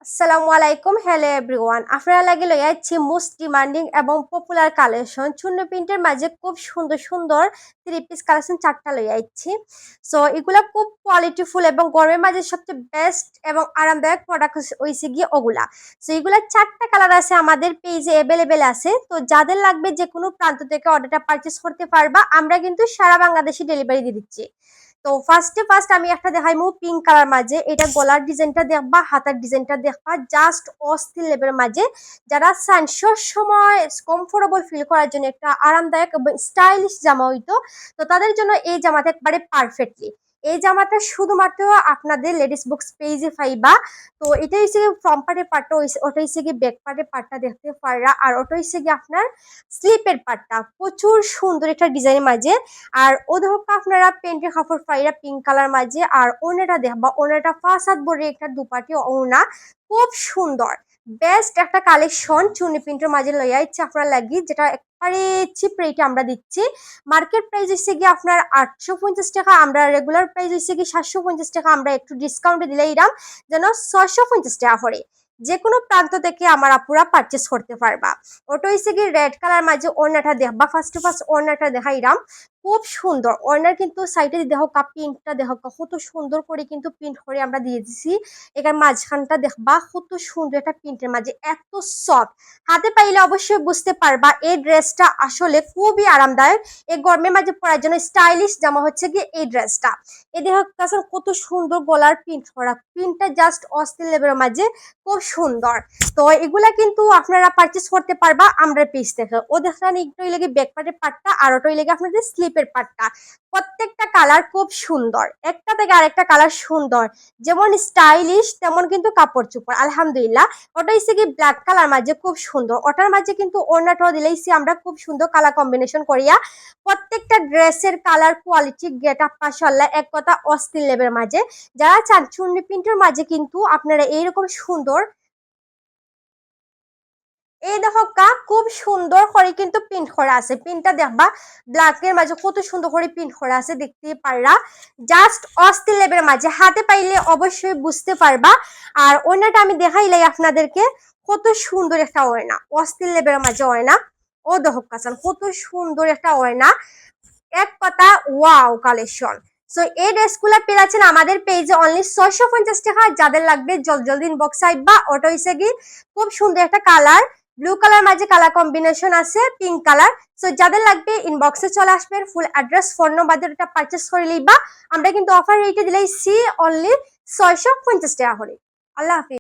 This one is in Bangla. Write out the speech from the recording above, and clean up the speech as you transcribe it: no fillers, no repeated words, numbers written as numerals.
আসসালামু আলাইকুম, হ্যালো এভরিওয়ান। আপনারা লাগে লই আছি মোস্ট ডিমান্ডিং এবং পপুলার কালেকশন শূন্য প্রিন্টের মাঝে খুব সুন্দর সুন্দর থ্রি পিস কালেকশন চারটা লই আছি। সো এগুলা খুব কোয়ালিটিফুল এবং গরমের মাঝে সবচেয়ে বেস্ট এবং আরামদায়ক প্রোডাক্ট হইছে গিয়ে ওগুলা। সো এগুলা চারটা কালার আছে, আমাদের পেজে অ্যাভেলেবেল আছে। তো যাদের লাগবে যে কোনো প্রান্ত থেকে অর্ডারটা পারচেস করতে পারবা, আমরা কিন্তু সারা বাংলাদেশে ডেলিভারি দিয়ে দিচ্ছি। তো ফার্স্ট আমি একটা দেখাইমু পিঙ্ক কালার মাঝে। এটা গলার ডিজাইনটা দেখবা, হাতার ডিজাইনটা দেখবা, জাস্ট অস্থির লেভেলের মাঝে। যারা চান সব সময় কমফোর্টেবল ফিল করার জন্য একটা আরামদায়ক এবং স্টাইলিশ জামা হইতো, তো তাদের জন্য এই জামাটা একবারে পারফেক্টলি। এই জামাটা শুধুমাত্র আপনাদের লেডিস বক্স পেজে পাইবা। তো এটা হচ্ছে ফ্রন্ট পার্টের পার্টটা, ওটা হচ্ছে গিয়ে ব্যাক পার্টের পার্টটা দেখতে পাররা, আর ওটা হচ্ছে গিয়ে আপনার স্লিপের পার্টটা প্রচুর সুন্দর একটা ডিজাইনের মাঝে। আর ওধরকা আপনারা পেন্টের কাপড় পাইরা পিঙ্ক কালার মাঝে। আর ওনাটা দেখবা, ওনাটা ফার্স্ট হাত ভরে একটা দুপাটি ওনা, খুব সুন্দর বেস্ট একটা কালেকশন চুনি প্রিন্টের মাঝে লইয়া ইচ্ছে আপনার লাগি, যেটা একবারে চিপ রেটে আমরা দিচ্ছি। মার্কেট প্রাইস হচ্ছে গিয়ে আপনার 850 টাকা, আমরা রেগুলার প্রাইস হচ্ছে গিয়ে 750 টাকা। আমরা একটু ডিসকাউন্টে দিলে এরাম যেন 650 টাকা করে যে কোনো প্রান্ত থেকে আমার আপুরা পারচেস করতে পারবা। ওটা হচ্ছে কি রেড কালার মাঝে ওড়নাটা দেখবা, ফার্স্ট ওড়নাটা দেখাইরাম, খুব সুন্দর ওড়নার কিন্তু সাইডে দেখো প্রিন্টটা দেখো কত সুন্দর করে কিন্তু প্রিন্ট করে আমরা দিয়ে দিছি। এখানে মাঝখানটা দেখবা কত সুন্দর একটা প্রিন্টের মাঝে, এত সফট। হাতে পাইলে অবশ্যই বুঝতে পারবা এই ড্রেসটা আসলে খুবই আরামদায়ক। এই গরমের মাঝে পরার জন্য স্টাইলিশ জামা হচ্ছে কি এই ড্রেসটা। এই দেখো কত সুন্দর গলার প্রিন্ট করা, প্রিন্টটা জাস্ট অস্থির লেভেলের মাঝে, খুব সুন্দর। তো এগুলা কিন্তু আপনারা পারচেস করতে পারবা আমরা পেজ থেকে। ও দেখেন একটুই লেগে ব্যাক পার্টের পার্টটা, আর ওটাই লেগে আপনাদের স্লিপের পার্টটা। প্রত্যেকটা কালার খুব সুন্দর, একটা থেকে আরেকটা কালার সুন্দর। যেমন স্টাইলিশ তেমন কিন্তু কাপড় চোপড় আলহামদুলিল্লাহ। ওটা হচ্ছে কি ব্ল্যাক কালার মাঝে, খুব সুন্দর। ওটার মাঝে কিন্তু ওড়নাটাও দিলেইছি আমরা খুব সুন্দর কালার কম্বিনেশন করিয়া। প্রত্যেকটা ড্রেসের কালার কোয়ালিটি গেট আপ মাশাআল্লাহ এক কথা অস্থির লেভেলের মাঝে। যারা চান চুন্নি প্রিন্টের মাঝে কিন্তু আপনারা এইরকম সুন্দর, এই দেখো খুব সুন্দর করে কিন্তু প্রিন্ট করা আছে। প্রিন্টটা দেখবা ব্ল্যাক এর মাঝে কত সুন্দর করে প্রিন্ট করা আছে, দেখতে পাররা জাস্ট অস্থির লেভেলের মাঝে। হাতে পাইলে অবশ্যই বুঝতে পারবা। আর ওড়নাটা আমি দেখাইলাই আপনাদেরকে, কত সুন্দর একটা ওড়না, অস্থির লেভেলের মাঝে ওড়না। ও দেখো কাছান কত সুন্দর একটা ওড়না, এক কথা ওয়াও কালেকশন। সো এই ড্রেসগুলো পেয়ে যাচ্ছেন আমাদের পেজে অনলি 650 টাকা। যাদের লাগবে জলদি ইনবক্স আইবা। ওটা হইছে কি খুব সুন্দর একটা কালার, ব্লু কালার মাঝে কালার কম্বিনেশন আছে পিঙ্ক কালার। সো যাদের লাগবে ইনবক্সে চলে আসবেন, ফুল অ্যাড্রেস ফোন নম্বর এটা পারচেস করে লইবা। আমরা কিন্তু অফার রেটে দিলেই অনলি 650 টাকা করে। আল্লাহ হাফিজ।